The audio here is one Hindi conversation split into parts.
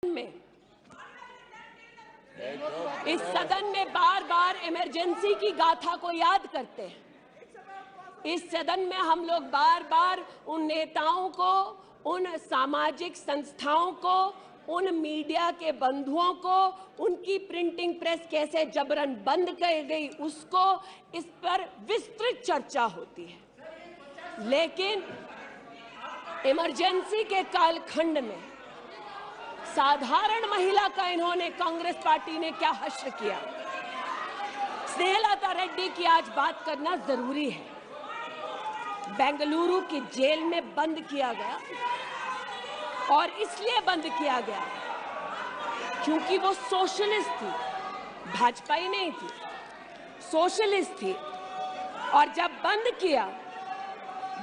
में इस सदन में बार बार इमरजेंसी की गाथा को याद करते हैं। इस सदन में हम लोग बार बार उन नेताओं को, उन सामाजिक संस्थाओं को, उन मीडिया के बंधुओं को, उनकी प्रिंटिंग प्रेस कैसे जबरन बंद कर गई उसको, इस पर विस्तृत चर्चा होती है। लेकिन इमरजेंसी के कालखंड में साधारण महिला का इन्होंने, कांग्रेस पार्टी ने क्या हश्र किया। स्नेहलता रेड्डी की आज बात करना जरूरी है। बेंगलुरु की जेल में बंद किया गया और इसलिए बंद किया गया क्योंकि वो सोशलिस्ट थी, भाजपाई नहीं थी, सोशलिस्ट थी। और जब बंद किया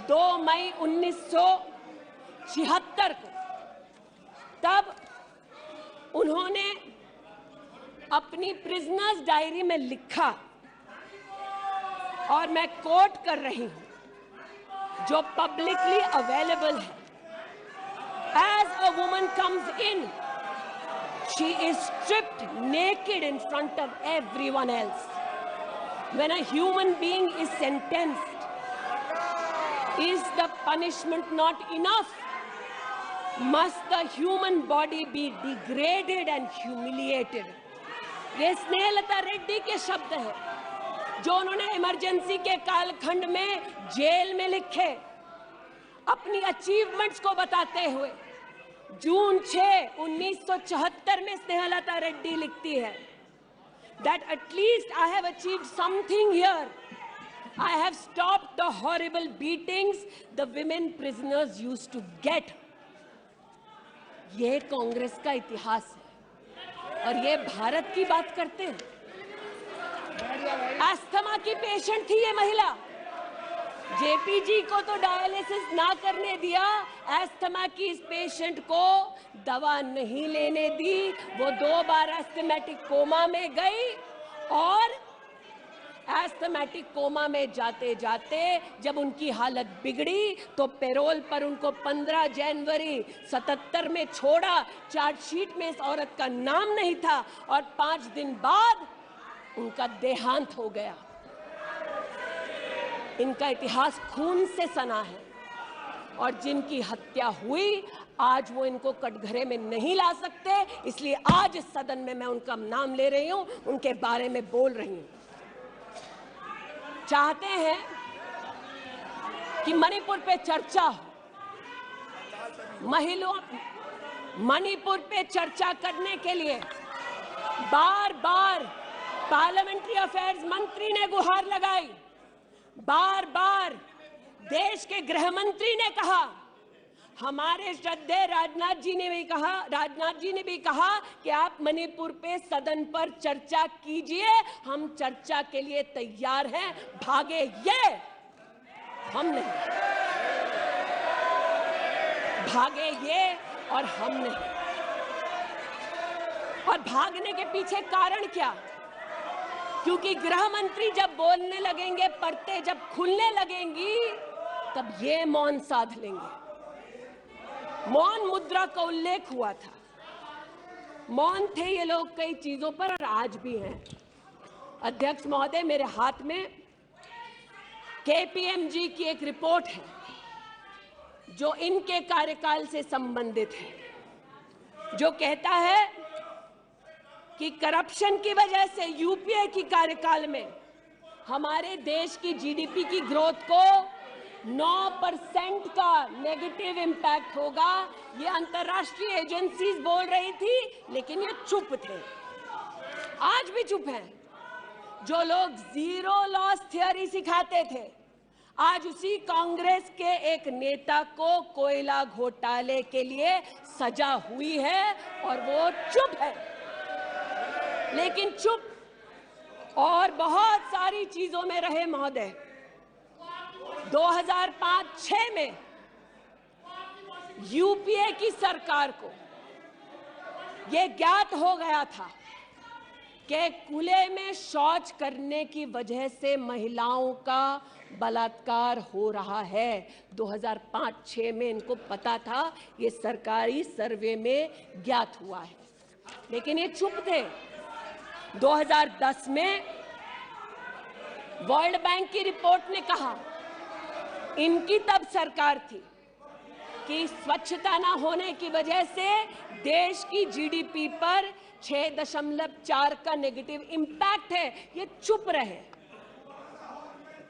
2 मई 1976 को, तब उन्होंने अपनी प्रिजनर्स डायरी में लिखा, और मैं कोट कर रही हूं, जो पब्लिकली अवेलेबल है। As a woman comes in, she is stripped naked in front of everyone else. When a human being is sentenced, is the punishment not enough? Must the human body be degraded and humiliated? ये स्नेहलता रेड्डी के शब्द हैं जो उन्होंने इमरजेंसी के कालखंड में जेल में लिखे, अपनी अचीवमेंट्स को बताते हुए। जून 6, 1974 में स्नेहलता रेड्डी लिखती है that at least I have achieved something here. I have stopped the horrible beatings the women prisoners used to get. ये कांग्रेस का इतिहास है और ये भारत की बात करते हैं। अस्थमा की पेशेंट थी ये महिला, जेपीजी को तो डायलिसिस ना करने दिया, अस्थमा की इस पेशेंट को दवा नहीं लेने दी। वो 2 बार अस्थमेटिक कोमा में गई और एस्थमेटिक कोमा में जाते जाते जब उनकी हालत बिगड़ी तो पैरोल पर उनको 15 जनवरी 77 में छोड़ा। चार्जशीट में इस औरत का नाम नहीं था और 5 दिन बाद उनका देहांत हो गया। इनका इतिहास खून से सना है और जिनकी हत्या हुई आज वो इनको कटघरे में नहीं ला सकते, इसलिए आज इस सदन में मैं उनका नाम ले रही हूं, उनके बारे में बोल रही हूं। चाहते हैं कि मणिपुर पे चर्चा हो, मणिपुर पे चर्चा करने के लिए बार बार पार्लियामेंट्री अफेयर्स मंत्री ने गुहार लगाई, बार बार देश के गृह मंत्री ने कहा, हमारे श्रद्धेय राजनाथ जी ने भी कहा कि आप मणिपुर पे सदन पर चर्चा कीजिए, हम चर्चा के लिए तैयार हैं। भागे ये, हम नहीं। भागे ये और हम नहीं। और भागने के पीछे कारण क्या? क्योंकि गृह मंत्री जब बोलने लगेंगे, परतें जब खुलने लगेंगी, तब ये मौन साध लेंगे। मौन मुद्रा का उल्लेख हुआ था। मौन थे ये लोग कई चीजों पर और आज भी हैं। अध्यक्ष महोदय, मेरे हाथ में केपीएमजी की एक रिपोर्ट है जो इनके कार्यकाल से संबंधित है, जो कहता है कि करप्शन की वजह से यूपीए की कार्यकाल में हमारे देश की जीडीपी की ग्रोथ को 9% का नेगेटिव इंपैक्ट होगा। ये अंतर्राष्ट्रीय एजेंसीज बोल रही थी, लेकिन ये चुप थे, आज भी चुप हैं। जो लोग जीरो लॉस थ्योरी सिखाते थे, आज उसी कांग्रेस के एक नेता को कोयला घोटाले के लिए सजा हुई है और वो चुप है। लेकिन चुप और बहुत सारी चीजों में रहे महोदय। 2005-06 में यूपीए की सरकार को यह ज्ञात हो गया था कि खुले में शौच करने की वजह से महिलाओं का बलात्कार हो रहा है। 2005-6 में इनको पता था, ये सरकारी सर्वे में ज्ञात हुआ है, लेकिन ये चुप थे। 2010 में वर्ल्ड बैंक की रिपोर्ट ने कहा, इनकी तब सरकार थी, कि स्वच्छता ना होने की वजह से देश की जीडीपी पर 6.4 का नेगेटिव इंपैक्ट है। ये चुप रहे।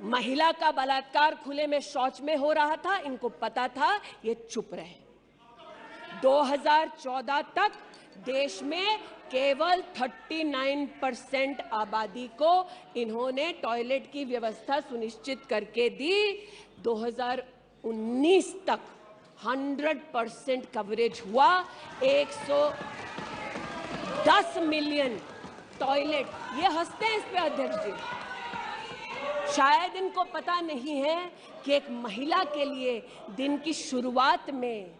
महिला का बलात्कार खुले में शौच में हो रहा था, इनको पता था, ये चुप रहे। 2014 तक देश में केवल 39% आबादी को इन्होंने टॉयलेट की व्यवस्था सुनिश्चित करके दी। 2019 तक 100% कवरेज हुआ। 110 मिलियन टॉयलेट। ये हंसते हैं इस पे अध्यक्ष जी। शायद इनको पता नहीं है कि एक महिला के लिए दिन की शुरुआत में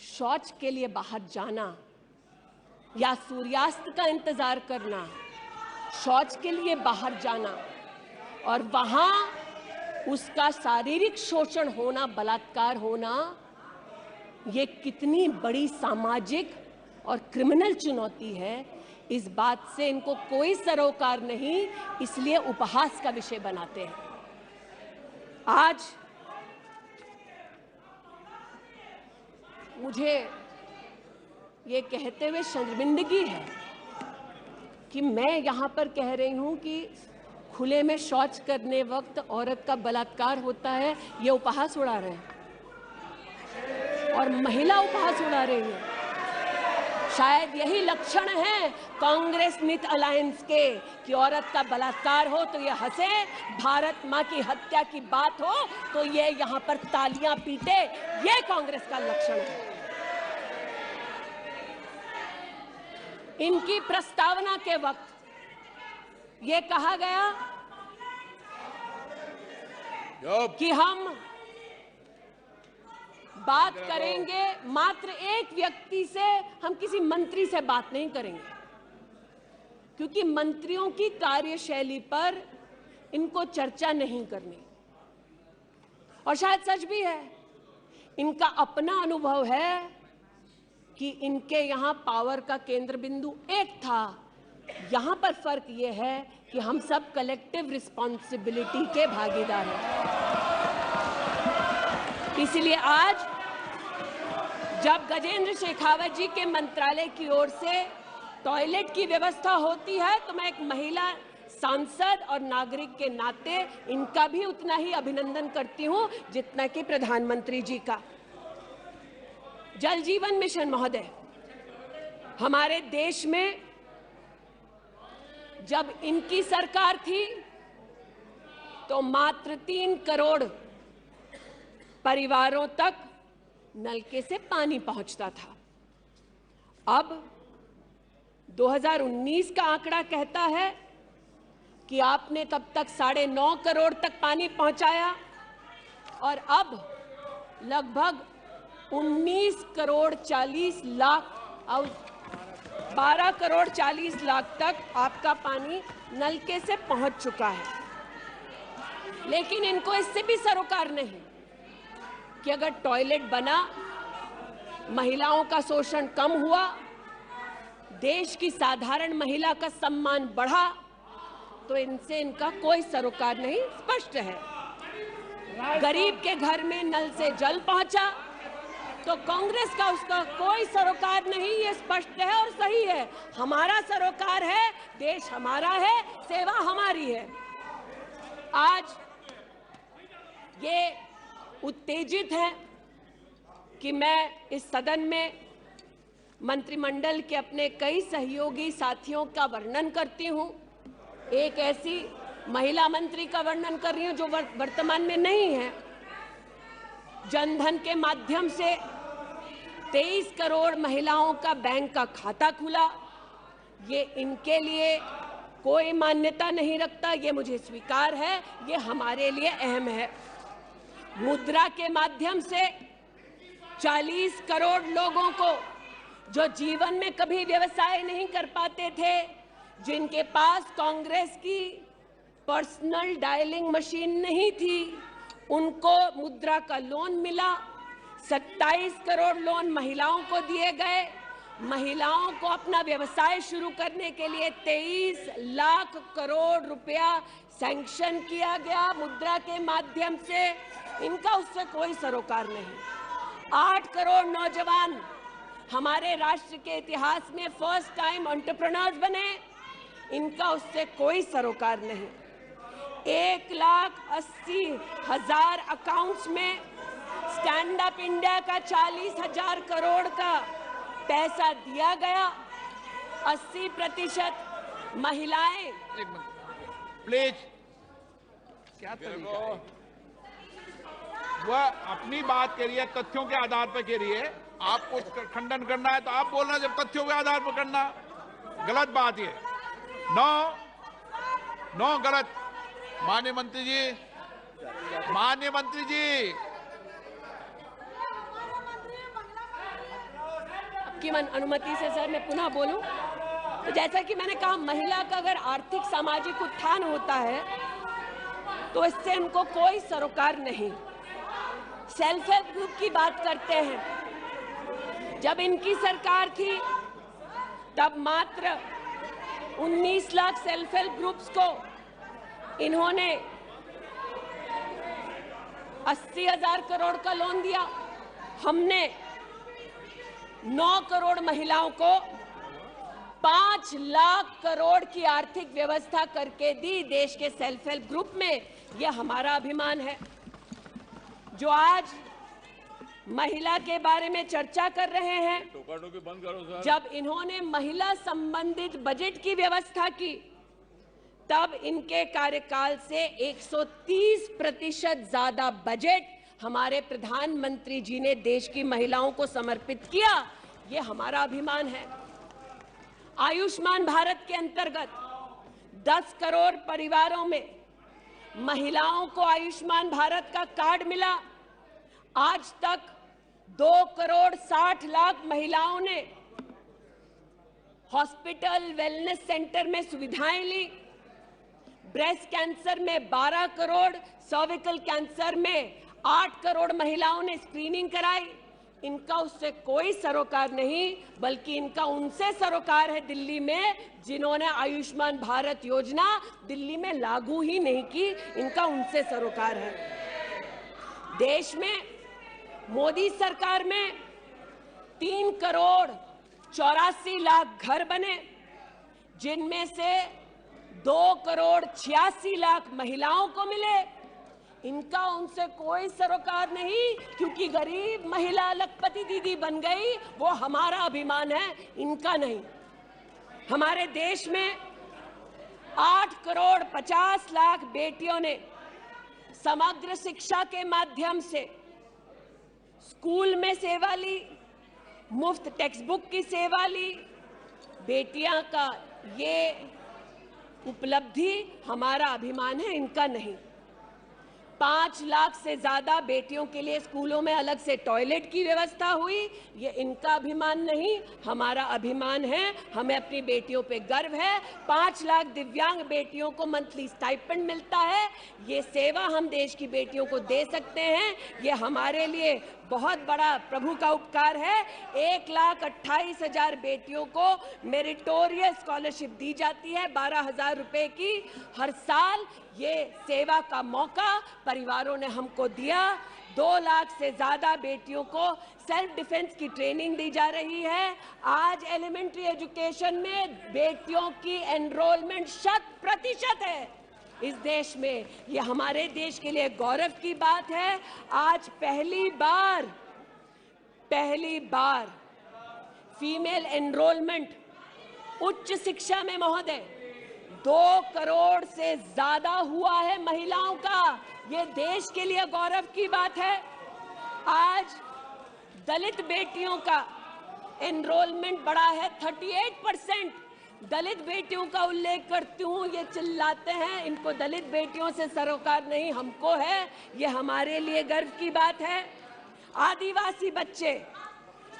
शौच के लिए बाहर जाना या सूर्यास्त का इंतजार करना, शौच के लिए बाहर जाना और वहां उसका शारीरिक शोषण होना, बलात्कार होना, ये कितनी बड़ी सामाजिक और क्रिमिनल चुनौती है, इस बात से इनको कोई सरोकार नहीं, इसलिए उपहास का विषय बनाते हैं। आज मुझे ये कहते हुए शर्मिंदगी है कि मैं यहाँ पर कह रही हूँ कि खुले में शौच करने वक्त औरत का बलात्कार होता है, ये उपहास उड़ा रहे हैं और महिला उपहास उड़ा रही है। शायद यही लक्षण है कांग्रेस मिथ अलायंस के कि औरत का बलात्कार हो तो ये हंसे, भारत मां की हत्या की बात हो तो ये यहाँ पर तालियां पीटे। ये कांग्रेस का लक्षण है। इनकी प्रस्तावना के वक्त ये कहा गया कि हम बात करेंगे मात्र एक व्यक्ति से, हम किसी मंत्री से बात नहीं करेंगे, क्योंकि मंत्रियों की कार्यशैली पर इनको चर्चा नहीं करनी। और शायद सच भी है, इनका अपना अनुभव है कि इनके यहाँ पावर का केंद्र बिंदु एक था। यहाँ पर फर्क ये है कि हम सब कलेक्टिव रिस्पॉन्सिबिलिटी के भागीदार हैं। इसलिए आज जब गजेंद्र शेखावत जी के मंत्रालय की ओर से टॉयलेट की व्यवस्था होती है, तो मैं एक महिला सांसद और नागरिक के नाते इनका भी उतना ही अभिनंदन करती हूं जितना कि प्रधानमंत्री जी का। जल जीवन मिशन महोदय, हमारे देश में जब इनकी सरकार थी तो मात्र 3 करोड़ परिवारों तक नलके से पानी पहुंचता था। अब 2019 का आंकड़ा कहता है कि आपने तब तक 9.5 करोड़ तक पानी पहुंचाया और अब लगभग 19 करोड़ 40 लाख और 12 करोड़ 40 लाख तक आपका पानी नलके से पहुंच चुका है। लेकिन इनको इससे भी सरोकार नहीं कि अगर टॉयलेट बना, महिलाओं का शोषण कम हुआ, देश की साधारण महिला का सम्मान बढ़ा, तो इनसे इनका कोई सरोकार नहीं। स्पष्ट है, गरीब के घर में नल से जल पहुंचा तो कांग्रेस का उसका कोई सरोकार नहीं। ये स्पष्ट है और सही है। हमारा सरोकार है, देश हमारा है, सेवा हमारी है। आज ये उत्तेजित है कि मैं इस सदन में मंत्रिमंडल के अपने कई सहयोगी साथियों का वर्णन करती हूं। एक ऐसी महिला मंत्री का वर्णन कर रही हूं जो वर्तमान में नहीं है। जनधन के माध्यम से 23 करोड़ महिलाओं का बैंक का खाता खुला। ये इनके लिए कोई मान्यता नहीं रखता, ये मुझे स्वीकार है, ये हमारे लिए अहम है। मुद्रा के माध्यम से 40 करोड़ लोगों को जो जीवन में कभी व्यवसाय नहीं कर पाते थे, जिनके पास कांग्रेस की पर्सनल डायलिंग मशीन नहीं थी, उनको मुद्रा का लोन मिला। 27 करोड़ लोन महिलाओं को दिए गए। महिलाओं को अपना व्यवसाय शुरू करने के लिए 23 लाख करोड़ रुपया सैंक्शन किया गया मुद्रा के माध्यम से। इनका उससे कोई सरोकार नहीं। 8 करोड़ नौजवान हमारे राष्ट्र के इतिहास में फर्स्ट टाइम एंटरप्रेन्योर्स बने। इनका उससे कोई सरोकार नहीं। 1,80,000 अकाउंट्स में स्टैंड अप इंडिया का 40,000 करोड़ का पैसा दिया गया। 80% महिलाएं। प्लीज, क्या वह अपनी बात करिए, तथ्यों के आधार पर करिए। आपको खंडन करना है तो आप बोलना, जब तथ्यों के आधार पर करना गलत बात ये। नो गलत। माननीय मंत्री जी की अनुमति से सर मैं पुनः बोलूं तो जैसा कि मैंने कहा, महिला का अगर आर्थिक सामाजिक उत्थान होता है तो इससे इनको कोई सरोकार नहीं। सेल्फ हेल्प ग्रुप की बात करते हैं। जब इनकी सरकार थी तब मात्र 19 लाख सेल्फ हेल्प ग्रुप्स को इन्होंने 80,000 करोड़ का लोन दिया। हमने 9 करोड़ महिलाओं को 5 लाख करोड़ की आर्थिक व्यवस्था करके दी देश के सेल्फ हेल्प ग्रुप में। यह हमारा अभिमान है। जो आज महिला के बारे में चर्चा कर रहे हैं, जब इन्होंने महिला संबंधित बजट की व्यवस्था की तब इनके कार्यकाल से 130% ज्यादा बजट हमारे प्रधानमंत्री जी ने देश की महिलाओं को समर्पित किया। ये हमारा अभिमान है। आयुष्मान भारत के अंतर्गत 10 करोड़ परिवारों में महिलाओं को आयुष्मान भारत का कार्ड मिला। आज तक 2 करोड़ 60 लाख महिलाओं ने हॉस्पिटल वेलनेस सेंटर में सुविधाएं ली। ब्रेस्ट कैंसर में 12 करोड़, सर्विकल कैंसर में 8 करोड़ महिलाओं ने स्क्रीनिंग कराई। इनका उससे कोई सरोकार नहीं, बल्कि इनका उनसे सरोकार है दिल्ली में, जिन्होंने आयुष्मान भारत योजना दिल्ली में लागू ही नहीं की। इनका उनसे सरोकार है। देश में मोदी सरकार में 3 करोड़ 84 लाख घर बने, जिनमें से 2 करोड़ 86 लाख महिलाओं को मिले। इनका उनसे कोई सरोकार नहीं, क्योंकि गरीब महिला लखपति दीदी बन गई, वो हमारा अभिमान है, इनका नहीं। हमारे देश में 8 करोड़ 50 लाख बेटियों ने समग्र शिक्षा के माध्यम से स्कूल में सेवा ली, मुफ्त टेक्स्ट बुक की सेवा ली। बेटियां का ये उपलब्धि हमारा अभिमान है, इनका नहीं। 5 लाख से ज्यादा बेटियों के लिए स्कूलों में अलग से टॉयलेट की व्यवस्था हुई। ये इनका अभिमान नहीं, हमारा अभिमान है। हमें अपनी बेटियों पे गर्व है। 5 लाख दिव्यांग बेटियों को मंथली स्टाइपेंड मिलता है। ये सेवा हम देश की बेटियों को दे सकते हैं। ये हमारे लिए बहुत बड़ा प्रभु का उपकार है। 1,28,000 बेटियों को मेरिटोरियस स्कॉलरशिप दी जाती है, 12,000 रुपए की हर साल। ये सेवा का मौका परिवारों ने हमको दिया। 2 लाख से ज्यादा बेटियों को सेल्फ डिफेंस की ट्रेनिंग दी जा रही है। आज एलिमेंट्री एजुकेशन में बेटियों की एनरोलमेंट 100% है इस देश में। ये हमारे देश के लिए गौरव की बात है। आज पहली बार फीमेल एनरोलमेंट उच्च शिक्षा में महोदय 2 करोड़ से ज्यादा हुआ है महिलाओं का। ये देश के लिए गौरव की बात है। आज दलित बेटियों का एनरोलमेंट बढ़ा है 38%। दलित बेटियों का उल्लेख करती हूँ, ये चिल्लाते हैं, इनको दलित बेटियों से सरोकार नहीं, हमको है। ये हमारे लिए गर्व की बात है। आदिवासी बच्चे,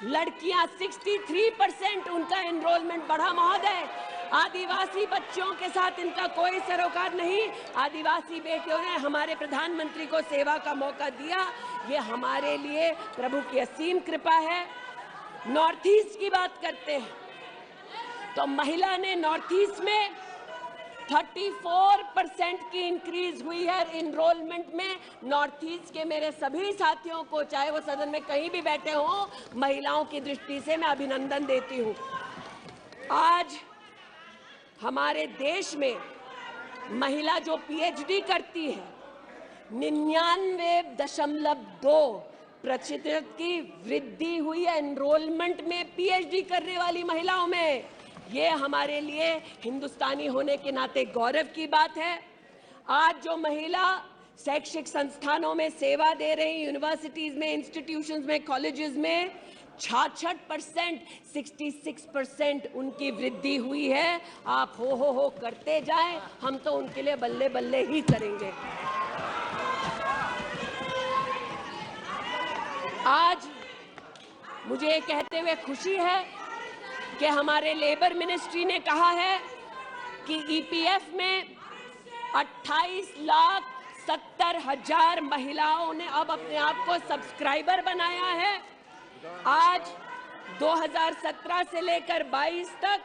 लड़कियां 63% उनका एनरोलमेंट बढ़ा महोदय। आदिवासी बच्चों के साथ इनका कोई सरोकार नहीं। आदिवासी बेटियों ने हमारे प्रधानमंत्री को सेवा का मौका दिया, ये हमारे लिए प्रभु की असीम कृपा है। नॉर्थ ईस्ट की बात करते हैं तो महिला ने नॉर्थ ईस्ट में 34% की इंक्रीज हुई है इनरोलमेंट में। नॉर्थ ईस्ट के मेरे सभी साथियों को, चाहे वो सदन में कहीं भी बैठे हों, महिलाओं की दृष्टि से मैं अभिनंदन देती हूँ। आज हमारे देश में महिला जो पीएचडी करती है 99.2% की वृद्धि हुई है एनरोलमेंट में पीएचडी करने वाली महिलाओं में। ये हमारे लिए हिंदुस्तानी होने के नाते गौरव की बात है। आज जो महिला शैक्षिक संस्थानों में सेवा दे रही, यूनिवर्सिटीज में, इंस्टीट्यूशंस में, कॉलेजेस में 66%, 66% उनकी वृद्धि हुई है। आप हो करते जाएं, हम तो उनके लिए बल्ले बल्ले ही करेंगे। आज मुझे ये कहते हुए खुशी है कि हमारे लेबर मिनिस्ट्री ने कहा है कि ईपीएफ में 28,70,000 महिलाओं ने अब अपने आप को सब्सक्राइबर बनाया है। आज 2017 से लेकर 22 तक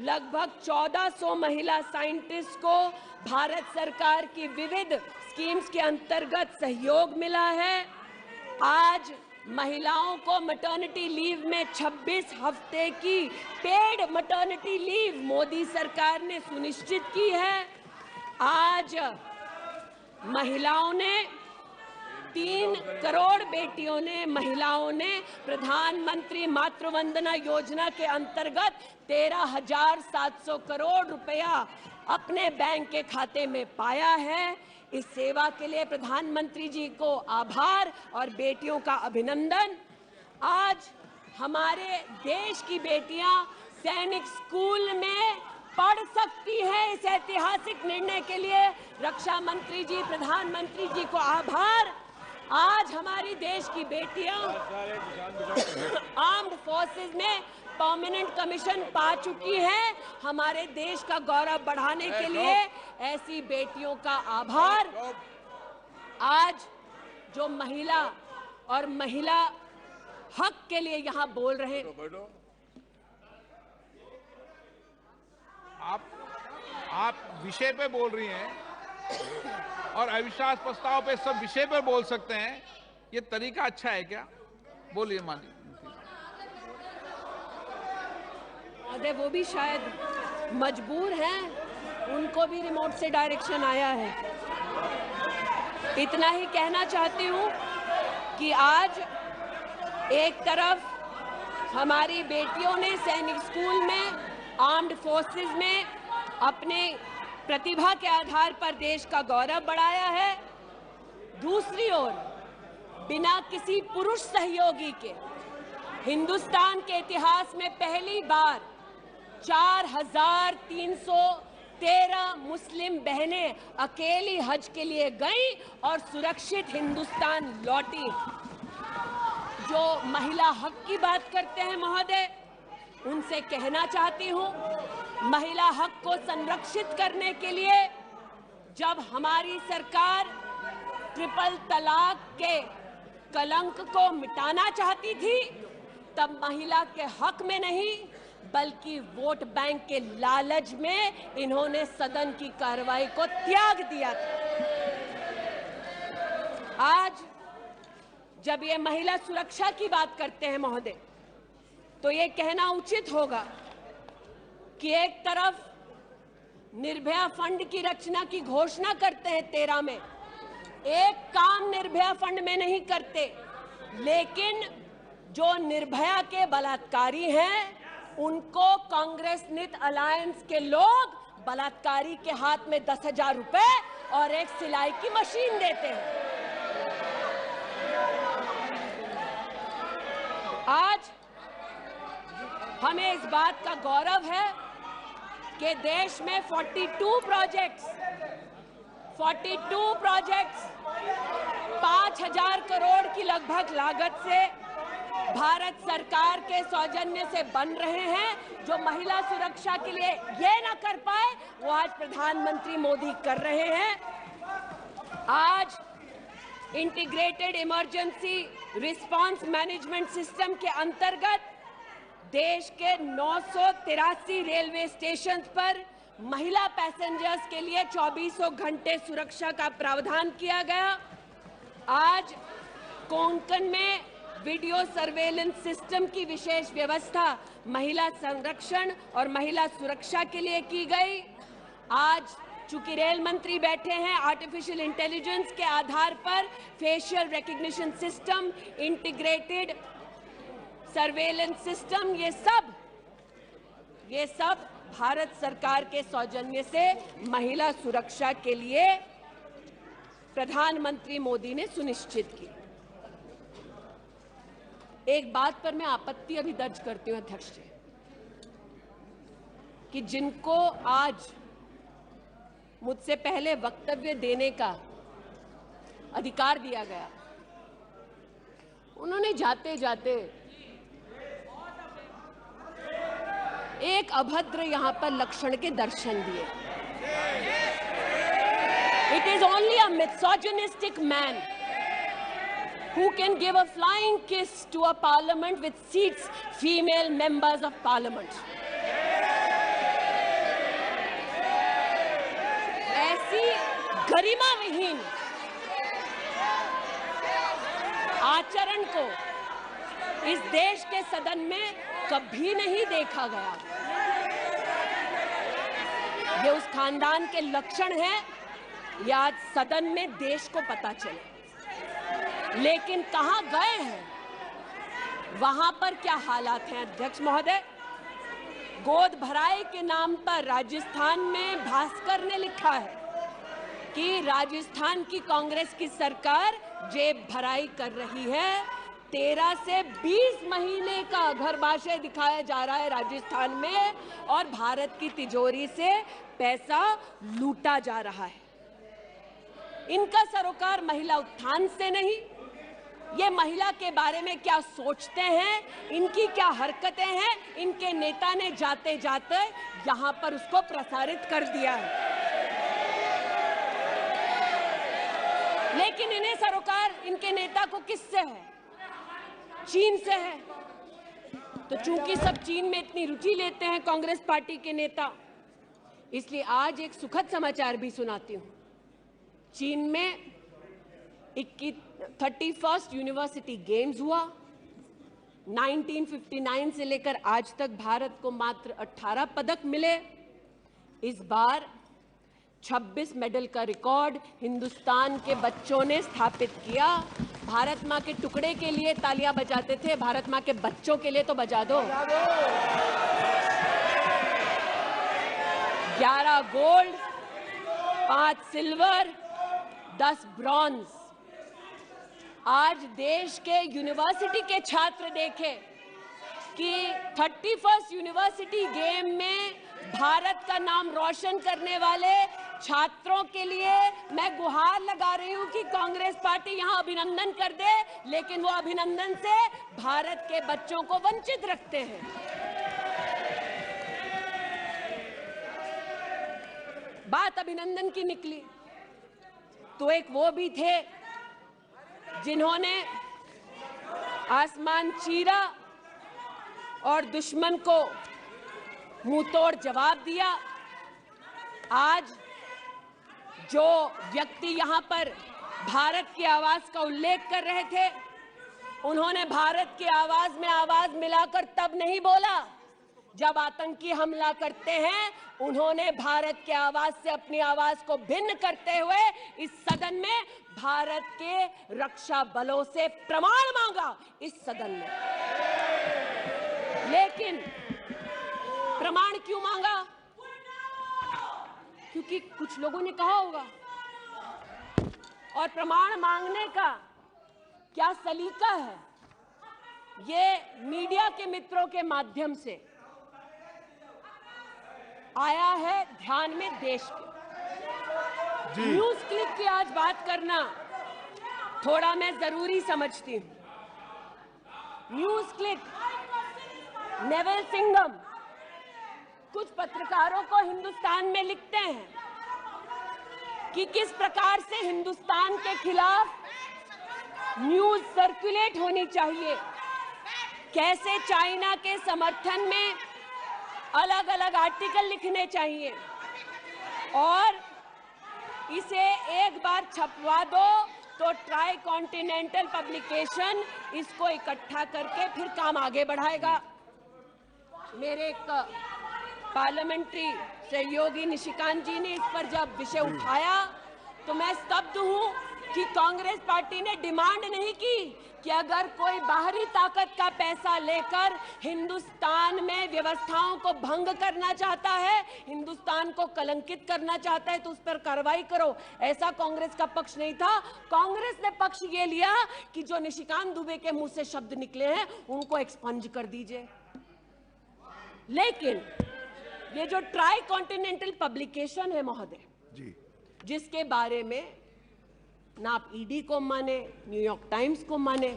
लगभग 1400 महिला साइंटिस्ट को भारत सरकार की विविध स्कीम्स के अंतर्गत सहयोग मिला है। आज महिलाओं को मैटरनिटी लीव में 26 हफ्ते की पेड मैटरनिटी लीव मोदी सरकार ने सुनिश्चित की है। आज महिलाओं ने 3 करोड़ बेटियों ने, महिलाओं ने प्रधानमंत्री मातृवंदना योजना के अंतर्गत 13,700 करोड़ रुपया अपने बैंक के खाते में पाया है। इस सेवा के लिए प्रधानमंत्री जी को आभार और बेटियों का अभिनंदन। आज हमारे देश की बेटियां सैनिक स्कूल में पढ़ सकती हैं। इस ऐतिहासिक निर्णय के लिए रक्षा मंत्री जी, प्रधानमंत्री जी को आभार। आज हमारी देश की बेटियां आर्म्ड फोर्सेस में परमानेंट कमीशन पा चुकी हैं। हमारे देश का गौरव बढ़ाने के लिए ऐसी बेटियों का आभार। आज जो महिला और महिला हक के लिए यहाँ बोल रहे हैं, आप विषय पे बोल रही हैं और अविश्वास प्रस्ताव पे सब विषय पर बोल सकते हैं, ये तरीका अच्छा है क्या? बोलिए मानी। अरे वो भी शायद मजबूर हैं, उनको भी रिमोट से डायरेक्शन आया है। इतना ही कहना चाहती हूँ कि आज एक तरफ हमारी बेटियों ने सैनिक स्कूल में, आर्म्ड फोर्सेस में अपने प्रतिभा के आधार पर देश का गौरव बढ़ाया है। दूसरी ओर बिना किसी पुरुष सहयोगी के हिंदुस्तान के इतिहास में पहली बार 4,313 मुस्लिम बहनें अकेली हज के लिए गईं और सुरक्षित हिंदुस्तान लौटी। जो महिला हक की बात करते हैं महोदय, उनसे कहना चाहती हूं, महिला हक को संरक्षित करने के लिए जब हमारी सरकार ट्रिपल तलाक के कलंक को मिटाना चाहती थी, तब महिला के हक में नहीं बल्कि वोट बैंक के लालच में इन्होंने सदन की कार्रवाई को त्याग दिया था। आज जब ये महिला सुरक्षा की बात करते हैं महोदय, तो ये कहना उचित होगा कि एक तरफ निर्भया फंड की रचना की घोषणा करते हैं 13 में, एक काम निर्भया फंड में नहीं करते, लेकिन जो निर्भया के बलात्कारी हैं उनको कांग्रेस नित अलायंस के लोग बलात्कारी के हाथ में 10,000 रुपए और एक सिलाई की मशीन देते हैं। आज हमें इस बात का गौरव है कि देश में 42 प्रोजेक्ट्स 5,000 करोड़ की लगभग लागत से भारत सरकार के सौजन्य से बन रहे हैं, जो महिला सुरक्षा के लिए ये ना कर पाए वो आज प्रधानमंत्री मोदी कर रहे हैं। आज integrated emergency response management system के अंतर्गत देश के 983 रेलवे स्टेशन पर महिला पैसेंजर्स के लिए 24 घंटे सुरक्षा का प्रावधान किया गया। आज कोंकण में वीडियो सर्वेलेंस सिस्टम की विशेष व्यवस्था महिला संरक्षण और महिला सुरक्षा के लिए की गई। आज चूंकि रेल मंत्री बैठे हैं, आर्टिफिशियल इंटेलिजेंस के आधार पर facial recognition system, integrated surveillance system, ये सब भारत सरकार के सौजन्य से महिला सुरक्षा के लिए प्रधानमंत्री मोदी ने सुनिश्चित की। एक बात पर मैं आपत्ति अभी दर्ज करती हूं अध्यक्ष जी, कि जिनको आज मुझसे पहले वक्तव्य देने का अधिकार दिया गया, उन्होंने जाते जाते एक अभद्र यहां पर लक्षण के दर्शन दिए। It is only a misogynistic man who can give a flying kiss to a parliament which seats female members of parliament. ऐसी गरिमा विहीन आचरण को इस देश के सदन में कभी नहीं देखा गया। ये उस खानदान के लक्षण हैं, ये आज सदन में देश को पता चले। लेकिन कहां गए हैं, वहां पर क्या हालात हैं अध्यक्ष महोदय? गोद भराई के नाम पर राजस्थान में भास्कर ने लिखा है कि राजस्थान की कांग्रेस की सरकार जेब भराई कर रही है। 13 से 20 महीने का घरबाशय दिखाया जा रहा है राजस्थान में, और भारत की तिजोरी से पैसा लूटा जा रहा है। इनका सरोकार महिला उत्थान से नहीं, ये महिला के बारे में क्या सोचते हैं, इनकी क्या हरकतें हैं, इनके नेता ने जाते जाते यहां पर उसको प्रसारित कर दिया है। लेकिन इन्हें सरोकार इनके नेता को किससे है? चीन से है। तो चूंकि सब चीन में इतनी रुचि लेते हैं कांग्रेस पार्टी के नेता, इसलिए आज एक सुखद समाचार भी सुनाती हूं। चीन में 31st यूनिवर्सिटी गेम्स हुआ। 1959 से लेकर आज तक भारत को मात्र 18 पदक मिले। इस बार 26 मेडल का रिकॉर्ड हिंदुस्तान के बच्चों ने स्थापित किया। भारत मां के टुकड़े के लिए तालियां बजाते थे, भारत मां के बच्चों के लिए तो बजा दो। 11 गोल्ड, 5 सिल्वर, 10 ब्रॉन्ज। आज देश के यूनिवर्सिटी के छात्र देखें कि 31st यूनिवर्सिटी गेम में भारत का नाम रोशन करने वाले छात्रों के लिए मैं गुहार लगा रही हूं कि कांग्रेस पार्टी यहां अभिनंदन कर दे, लेकिन वो अभिनंदन से भारत के बच्चों को वंचित रखते हैं। बात अभिनंदन की निकली तो एक वो भी थे जिन्होंने आसमान चीरा और दुश्मन को मुंहतोड़ जवाब दिया। आज जो व्यक्ति यहां पर भारत की आवाज का उल्लेख कर रहे थे, उन्होंने भारत की आवाज में आवाज मिलाकर तब नहीं बोला जब आतंकी हमला करते हैं। उन्होंने भारत की आवाज से अपनी आवाज को भिन्न करते हुए इस सदन में भारत के रक्षा बलों से प्रमाण मांगा इस सदन में। लेकिन प्रमाण क्यों मांगा? क्योंकि कुछ लोगों ने कहा होगा। और प्रमाण मांगने का क्या सलीका है, ये मीडिया के मित्रों के माध्यम से आया है ध्यान में देश के। न्यूज क्लिक की आज बात करना थोड़ा मैं जरूरी समझती हूं, न्यूज क्लिक, नेवल सिंघम कुछ पत्रकारों को हिंदुस्तान में लिखते हैं कि किस प्रकार से हिंदुस्तान के खिलाफ न्यूज सर्कुलेट होनी चाहिए, कैसे चाइना के समर्थन में अलग अलग आर्टिकल लिखने चाहिए और इसे एक बार छपवा दो तो ट्राई कॉन्टिनेंटल पब्लिकेशन इसको इकट्ठा करके फिर काम आगे बढ़ाएगा। मेरे एक पार्लियामेंट्री सहयोगी निशिकांत जी ने इस पर जब विषय उठाया तो मैं स्तब्ध हूं कि कांग्रेस पार्टी ने डिमांड नहीं की कि अगर कोई बाहरी ताकत का पैसा लेकर हिंदुस्तान में व्यवस्थाओं को भंग करना चाहता है, हिंदुस्तान को कलंकित करना चाहता है तो उस पर कार्रवाई करो। ऐसा कांग्रेस का पक्ष नहीं था। कांग्रेस ने पक्ष ये लिया कि जो निशिकांत दुबे के मुंह से शब्द निकले हैं उनको एक्सपंज कर दीजिए। लेकिन ये जो ट्राई कॉन्टिनेंटल पब्लिकेशन है महोदय जी, जिसके बारे में ना आप ईडी को माने, न्यूयॉर्क टाइम्स को माने,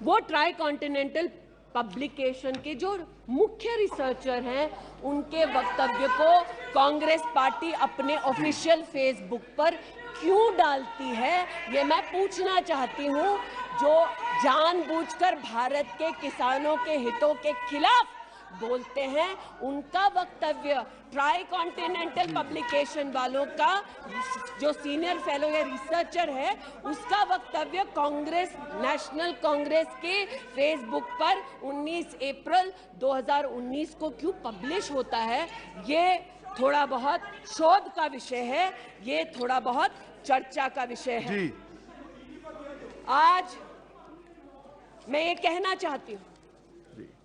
वो ट्राई कॉन्टिनेंटल पब्लिकेशन के जो मुख्य रिसर्चर हैं उनके वक्तव्य को कांग्रेस पार्टी अपने ऑफिशियल फेसबुक पर क्यों डालती है, ये मैं पूछना चाहती हूं। जो जानबूझकर भारत के किसानों के हितों के खिलाफ बोलते हैं, उनका वक्तव्य ट्राई कॉन्टिनेंटल पब्लिकेशन वालों का जो सीनियर फेलो या रिसर्चर है उसका वक्तव्य कांग्रेस, नेशनल कांग्रेस के फेसबुक पर 19 अप्रैल 2019 को क्यों पब्लिश होता है, ये थोड़ा बहुत शोध का विषय है, ये थोड़ा बहुत चर्चा का विषय है जी। आज मैं ये कहना चाहती हूँ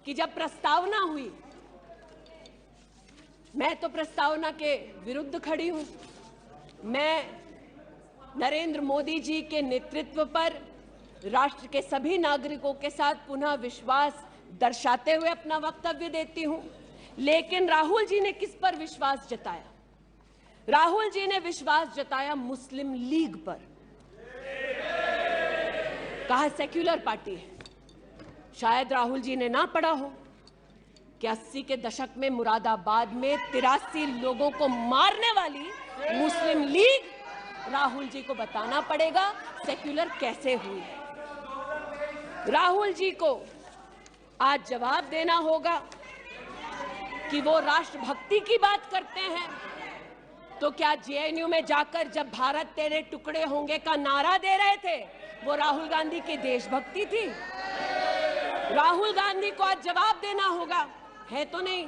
कि जब प्रस्तावना हुई, मैं तो प्रस्तावना के विरुद्ध खड़ी हूं। मैं नरेंद्र मोदी जी के नेतृत्व पर राष्ट्र के सभी नागरिकों के साथ पुनः विश्वास दर्शाते हुए अपना वक्तव्य देती हूं। लेकिन राहुल जी ने किस पर विश्वास जताया? राहुल जी ने विश्वास जताया मुस्लिम लीग पर। कहा सेक्युलर पार्टी है। शायद राहुल जी ने ना पढ़ा हो कि 80 के दशक में मुरादाबाद में 83 लोगों को मारने वाली मुस्लिम लीग राहुल जी को बताना पड़ेगा सेक्युलर कैसे हुई। राहुल जी को आज जवाब देना होगा कि वो राष्ट्रभक्ति की बात करते हैं तो क्या जेएनयू में जाकर जब भारत तेरे टुकड़े होंगे का नारा दे रहे थे वो राहुल गांधी की देशभक्ति थी? राहुल गांधी को आज जवाब देना होगा, है तो नहीं,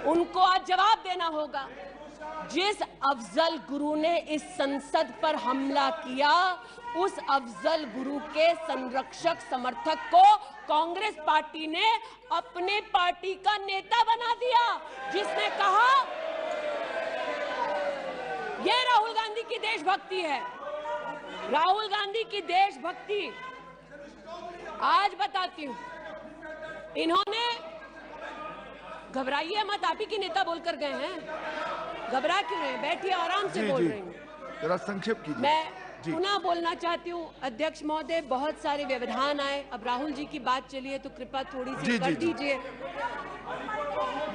उनको आज जवाब देना होगा। जिस अफजल गुरु ने इस संसद पर हमला किया, उस अफजल गुरु के संरक्षक समर्थक को कांग्रेस पार्टी ने अपने पार्टी का नेता बना दिया, जिसने कहा यह राहुल गांधी की देशभक्ति है। राहुल गांधी की देशभक्ति आज बताती हूं। इन्होंने, घबराइए मत, आप ही की नेता बोलकर गए हैं, घबरा क्यों रहे हैं? बैठिए, आराम से बोल रही हूँ। जरा संक्षेप कीजिए। मैं पुनः बोलना चाहती हूँ अध्यक्ष महोदय, बहुत सारे व्यवधान आए, अब राहुल जी की बात चली है तो कृपा थोड़ी सी कर दीजिए।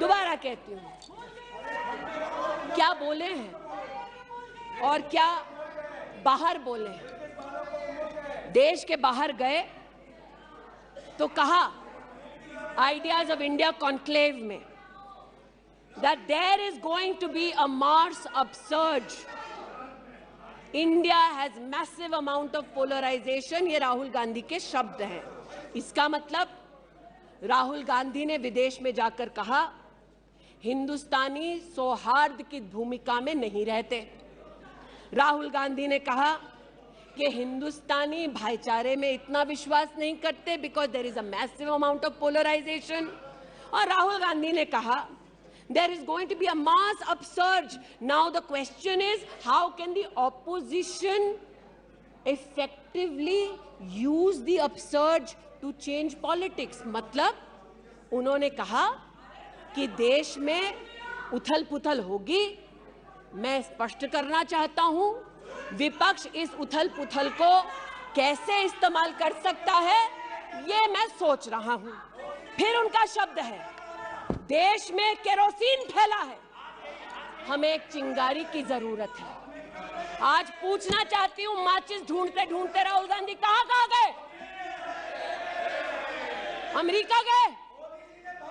दोबारा कहती हूँ, क्या बोले हैं और क्या बाहर बोले हैं। देश के बाहर गए तो कहा आइडियाज ऑफ इंडिया कॉन्क्लेव में that there is going to be a Mars upsurge. India has massive amount of polarization. ये राहुल गांधी के शब्द हैं। इसका मतलब राहुल गांधी ने विदेश में जाकर कहा हिंदुस्तानी सौहार्द की भूमिका में नहीं रहते। राहुल गांधी ने कहा कि हिंदुस्तानी भाईचारे में इतना विश्वास नहीं करते because there is a massive amount of polarization. और राहुल गांधी ने कहा there is going to be a mass upsurge. Now the question is, how can the opposition effectively use the upsurge to change politics? मतलब उन्होंने कहा कि देश में उथल-पुथल होगी। मैं स्पष्ट करना चाहता हूं, विपक्ष इस उथल-पुथल को कैसे इस्तेमाल कर सकता है ये मैं सोच रहा हूं। फिर उनका शब्द है, देश में केरोसिन फैला है, हमें एक चिंगारी की जरूरत है। आज पूछना चाहती हूं, माचिस ढूंढते ढूंढते राहुल गांधी कहां गए? अमेरिका गए?